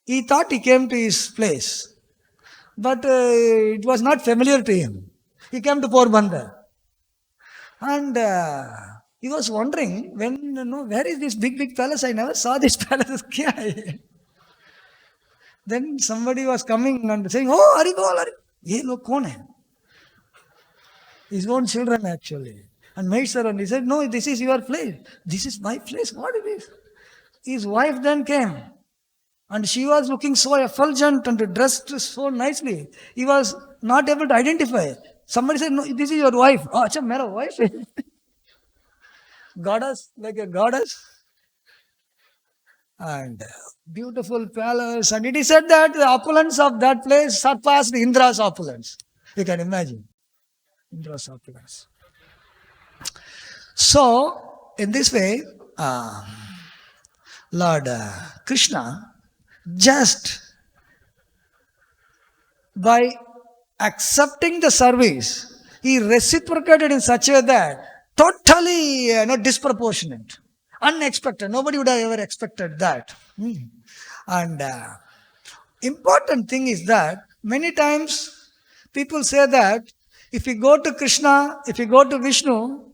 he thought he came to his place. But it was not familiar to him. He came to Porbandar. And he was wondering, where is this big palace? I never saw this palace. Then somebody was coming and saying, oh, Haribol, ye log kaun hai? His own children actually. And made servant. He said, no, this is your place. This is my place. What it is? His wife then came. And she was looking so effulgent and dressed so nicely. He was not able to identify. Somebody said, no, this is your wife. Oh, acha, mera wife. Goddess, like a goddess. And beautiful palace. And it is said that the opulence of that place surpassed Indra's opulence. You can imagine. Indra's opulence. So, in this way, Lord Krishna, just by accepting the service, he reciprocated in such a way that totally disproportionate, unexpected. Nobody would have ever expected that. And important thing is that many times people say that if you go to Krishna, if you go to Vishnu,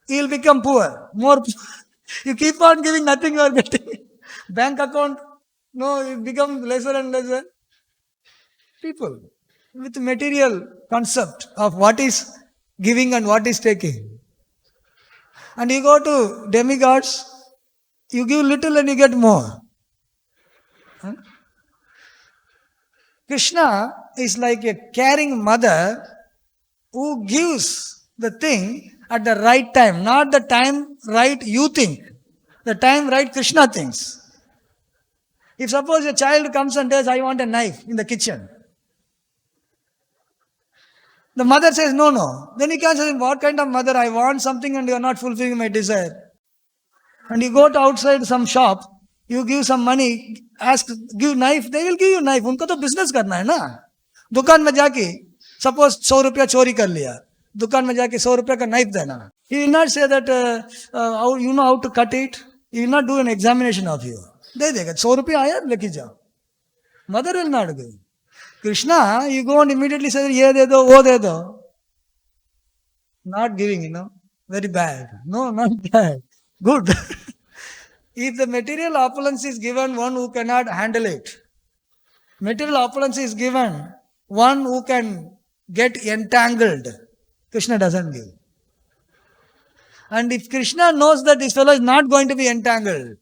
he will become poor, more poor. You keep on giving, nothing you are getting. Bank account, it becomes lesser and lesser. People with material concept of what is giving and what is taking. And you go to demigods, you give little and you get more. Krishna is like a caring mother who gives the thing at the right time, not the time right you think, the time right Krishna thinks. If suppose a child comes and says, I want a knife in the kitchen. The mother says, no. Then he can say, what kind of mother? I want something and you are not fulfilling my desire. And you go to outside some shop, you give some money, give knife, they will give you knife. Unko to business karna hai na. Dukaan mein jaake, suppose 100 rupiya chori kar liya. Dukaan mein jaake 100 rupiya ka knife dena. He will not say that, you know how to cut it. He will not do an examination of you. दे देगा 100 रुपया आया लेके जाओ. Mother will not give. Krishna, you go and immediately say, ye de do, wo de do. Not giving, very bad. No, not bad. Good. If the material opulence is given one who cannot handle it, material opulence is given one who can get entangled, Krishna doesn't give. And if Krishna knows that this fellow is not going to be entangled,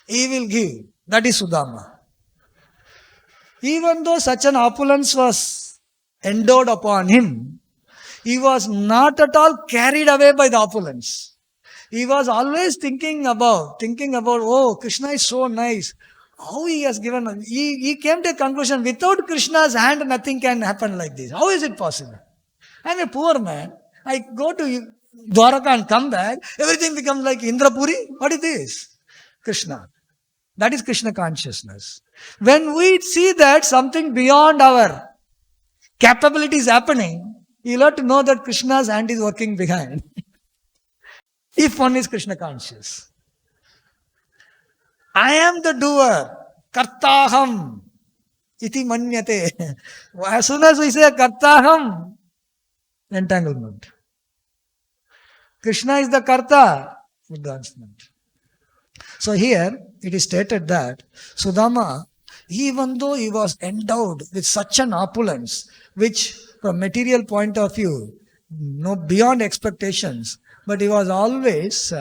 he will give. That is Sudāmā. Even though such an opulence was endowed upon him, he was not at all carried away by the opulence. He was always thinking about, oh, Krishna is so nice. How he has given, he came to a conclusion, without Krishna's hand, nothing can happen like this. How is it possible? I am a poor man. I go to Dvārakā and come back, everything becomes like Indrapuri. What is this? Krishna. That is Krishna consciousness. When we see that something beyond our capability is happening, you will have to know that Krishna's hand is working behind. If one is Krishna conscious. I am the doer. Kartaham. Iti manyate. As soon as we say kartaham, entanglement. Krishna is the karta, advancement. So here it is stated that Sudāmā, even though he was endowed with such an opulence, which from material point of view, no beyond expectations, but he was always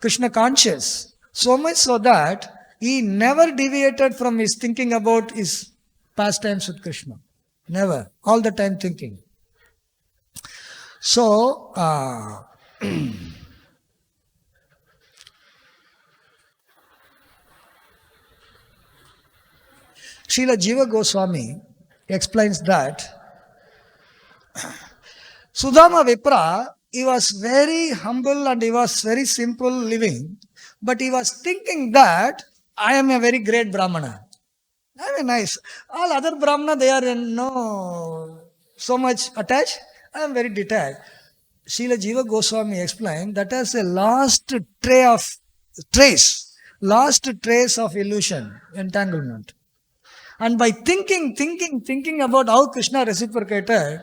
Krishna conscious. So much so that he never deviated from his thinking about his pastimes with Krishna. Never. All the time thinking. So, Srila Jiva Goswami explains that Sudāmā Vipra, he was very humble and he was very simple living, but he was thinking that I am a very great Brāhmaṇa. Very nice. All other Brāhmana, they are no so much attached. I am very detached. Srila Jiva Goswami explained that as a last trace of illusion, entanglement. And by thinking about how Krishna reciprocated,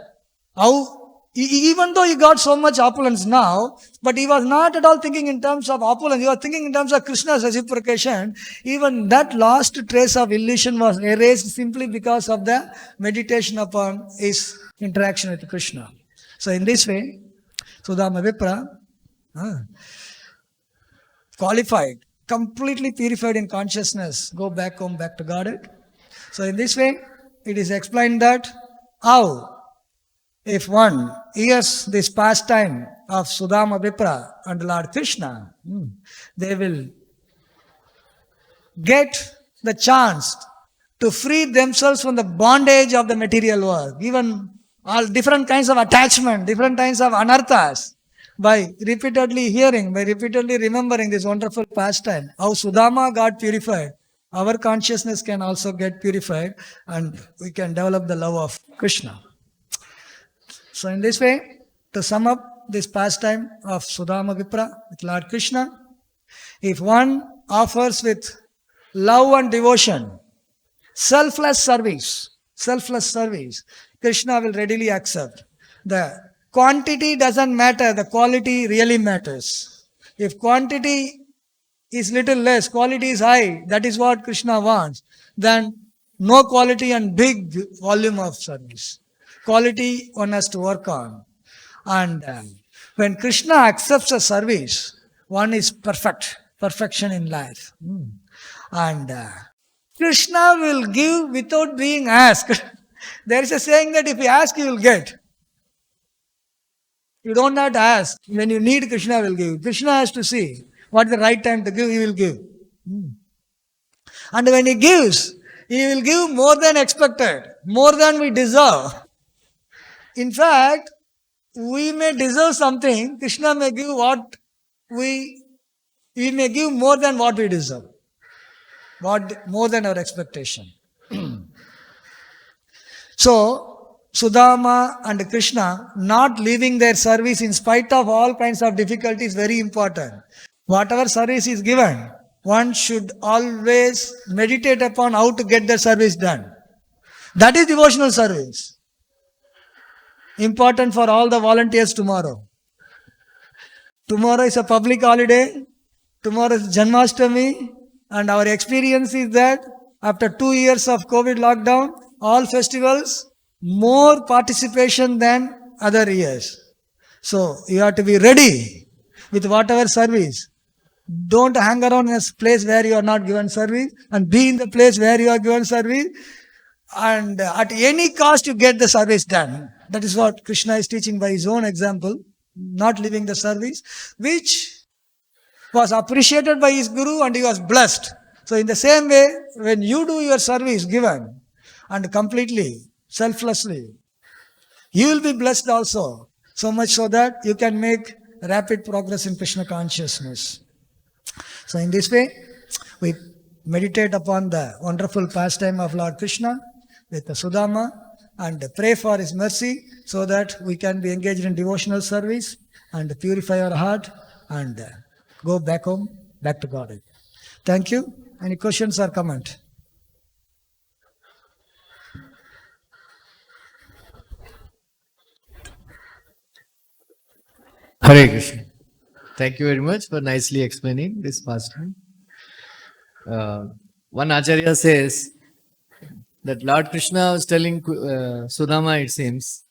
even though he got so much opulence now, but he was not at all thinking in terms of opulence, he was thinking in terms of Krishna's reciprocation. Even that last trace of illusion was erased simply because of the meditation upon his interaction with Krishna. So in this way, Sudāmā Vipra, qualified, completely purified in consciousness, go back home, back to Godhead. So in this way, it is explained that how, if one hears this pastime of Sudāmā Vipra and Lord Krishna, they will get the chance to free themselves from the bondage of the material world, even all different kinds of attachment, different kinds of anarthas, by repeatedly hearing, by repeatedly remembering this wonderful pastime, how Sudāmā got purified. Our consciousness can also get purified and we can develop the love of Krishna. So in this way, to sum up this pastime of Sudāmā Vipra with Lord Krishna, if one offers with love and devotion, selfless service, Krishna will readily accept. The quantity doesn't matter, the quality really matters. If quantity is little less, quality is high, that is what Krishna wants, then no quality and big volume of service. Quality one has to work on. And when Krishna accepts a service, one is perfection in life. And Krishna will give without being asked. There is a saying that if you ask, you will get. You don't have to ask. When you need, Krishna will give. Krishna has to see what is the right time to give, he will give. And when he gives, he will give more than expected, more than we deserve. In fact, we may deserve something, Krishna may give he may give more than what we deserve. More than our expectation. So, Sudāmā and Krishna not leaving their service in spite of all kinds of difficulties is very important. Whatever service is given, one should always meditate upon how to get the service done. That is devotional service. Important for all the volunteers tomorrow. Tomorrow is a public holiday. Tomorrow is Janmashtami. And our experience is that after 2 years of COVID lockdown, all festivals, more participation than other years. So, you have to be ready with whatever service. Don't hang around in a place where you are not given service, and be in the place where you are given service, and at any cost you get the service done. That is what Krishna is teaching by his own example, not leaving the service, which was appreciated by his guru and he was blessed. So in the same way, when you do your service given and completely, selflessly, you will be blessed also. So much so that you can make rapid progress in Krishna consciousness. So in this way, we meditate upon the wonderful pastime of Lord Krishna with the Sudāmā and pray for his mercy so that we can be engaged in devotional service and purify our heart and go back home, back to God. Thank you. Any questions or comment? Hare Krishna. Thank you very much for nicely explaining this pastime. One Acharya says that Lord Krishna was telling Sudāmā, it seems,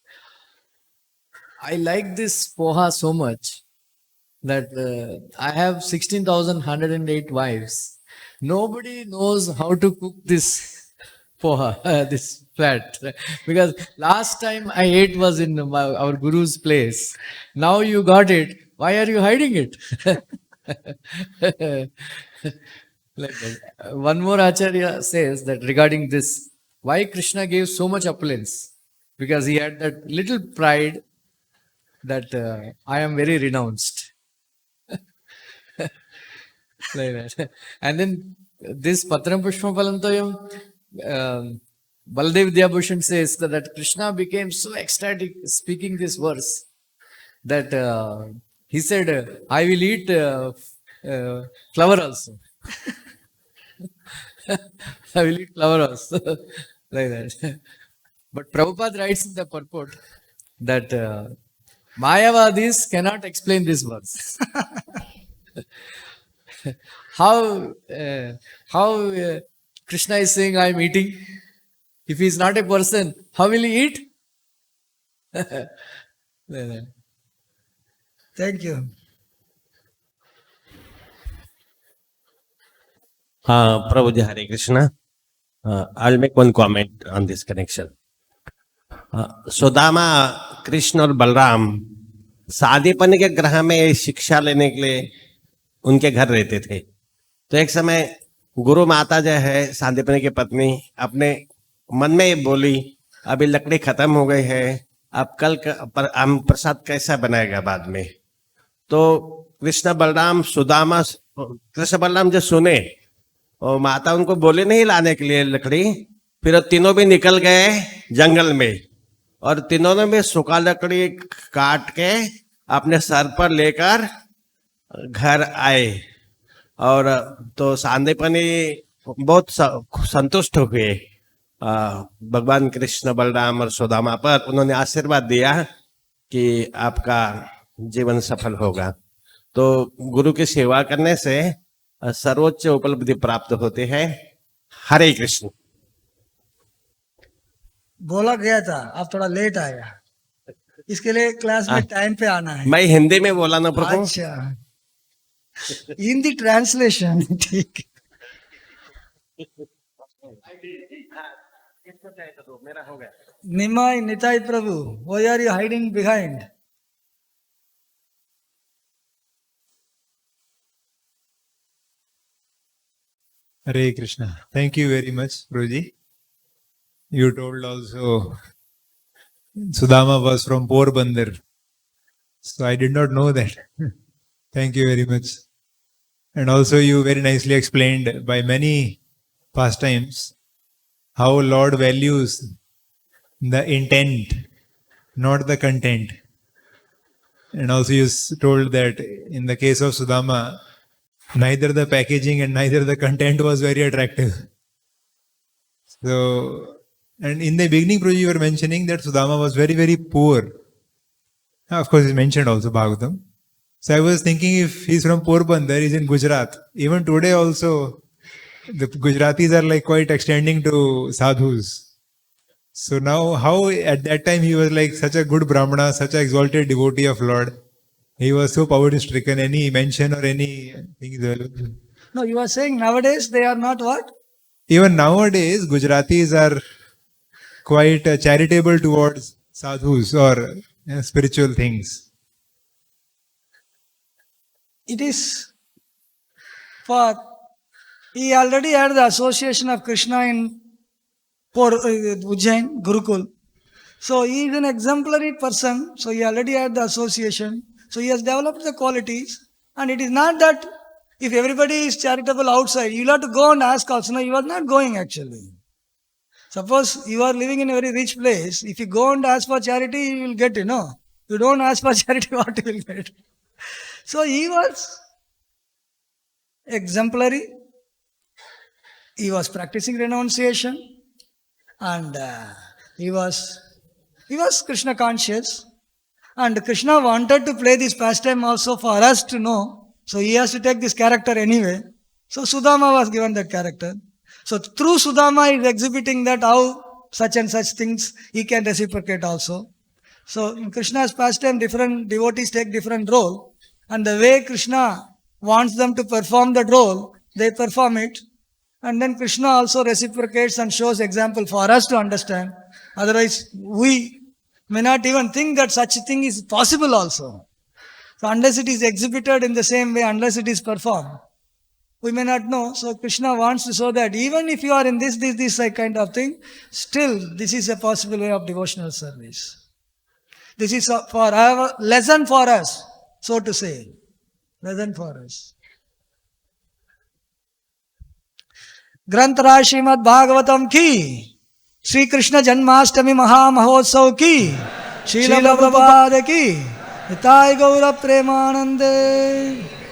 I like this poha so much that I have 16,108 wives. Nobody knows how to cook this poha, this fat. Because last time I ate was in our Guru's place. Now you got it. Why are you hiding it? Like that. One more Acharya says that regarding this, why Krishna gave so much opulence? Because he had that little pride that I am very renounced. Like that. And then this Patram Pushpam Palantoyam, Baladev Vidyabhushan says that Krishna became so ecstatic speaking this verse that he said, I will eat flower also. I will eat flower also. Like that. But Prabhupada writes in the purport that Mayavadis cannot explain this verse. How Krishna is saying, I am eating. If he is not a person, how will he eat? Thank you. Prabhuji, Hare Krishna. I'll make one comment on this connection. Sudama, Krishna और बलराम सादीपन के ग्रह में शिक्षा लेने के लिए उनके घर रहते थे. तो एक समय गुरु माता जो है सादीपन की पत्नी अपने मन में बोली, अभी लकड़ी खत्म हो गई है, अब कल आम प्रसाद कैसा बनाएगा बाद में. तो कृष्ण बलराम जो सुने और माता उनको बोले नहीं लाने के लिए लकड़ी, फिर तीनों भी निकल गए जंगल में और तीनों ने भी सूखा लकड़ी काट के अपने सर पर लेकर घर आए. और तो सांदीपनी बहुत संतुष्ट हुए भगवान कृष्ण बलराम और सुदामा पर. उन्होंने आशीर्वाद दिया कि आपका जीवन सफल होगा. तो गुरु की सेवा करने से सर्वोच्च उपलब्धि प्राप्त होती है. हरे कृष्ण. बोला गया था, आप थोड़ा लेट आया, इसके लिए क्लास में टाइम पे आना है. मैं हिंदी में बोला ना प्रभु. अच्छा, हिंदी ट्रांसलेशन. ठीक. निमाय निताय प्रभु, why are you hiding behind? Hare Krishna. Thank you very much, Guruji. You told also Sudāmā was from Porbandar. So I did not know that. Thank you very much. And also you very nicely explained by many pastimes how Lord values the intent, not the content. And also you told that in the case of Sudāmā, neither the packaging and neither the content was very attractive. So, and in the beginning, Prabhuji, you were mentioning that Sudāmā was very, very poor. Of course, he mentioned also Bhagavatam. So I was thinking if he's from Porbandar, he's in Gujarat. Even today also, the Gujaratis are like quite extending to sadhus. So now how at that time he was like such a good Brāhmaṇa, such an exalted devotee of Lord. He was so poverty stricken, any mention or any thing. No, you are saying nowadays they are not what? Even nowadays, Gujaratis are quite charitable towards sadhus or spiritual things. It is for, he already had the association of Krishna in Ujjain, Gurukul. So he is an exemplary person. So he already had the association. So he has developed the qualities. And it is not that if everybody is charitable outside, you will have to go and ask also. No, you are not going actually. Suppose you are living in a very rich place. If you go and ask for charity, you will get, You don't ask for charity, what you will get? So he was exemplary. He was practicing renunciation. And he was Krishna conscious. And Krishna wanted to play this pastime also for us to know. So he has to take this character anyway. So Sudāmā was given that character. So through Sudāmā is exhibiting that how such and such things he can reciprocate also. So in Krishna's pastime, different devotees take different role, and the way Krishna wants them to perform that role, they perform it, and then Krishna also reciprocates and shows example for us to understand. Otherwise, we may not even think that such a thing is possible also. So unless it is exhibited in the same way, unless it is performed, we may not know. So Krishna wants to show that even if you are in this kind of thing, still this is a possible way of devotional service. This is for a lesson for us, so to say. Lesson for us. ग्रंथराज Shrimad Bhagavatam की, श्री कृष्ण जन्माष्टमी महामहोत्सव की, श्रील प्रभुपाद की, निताय गौर प्रेमानंदे।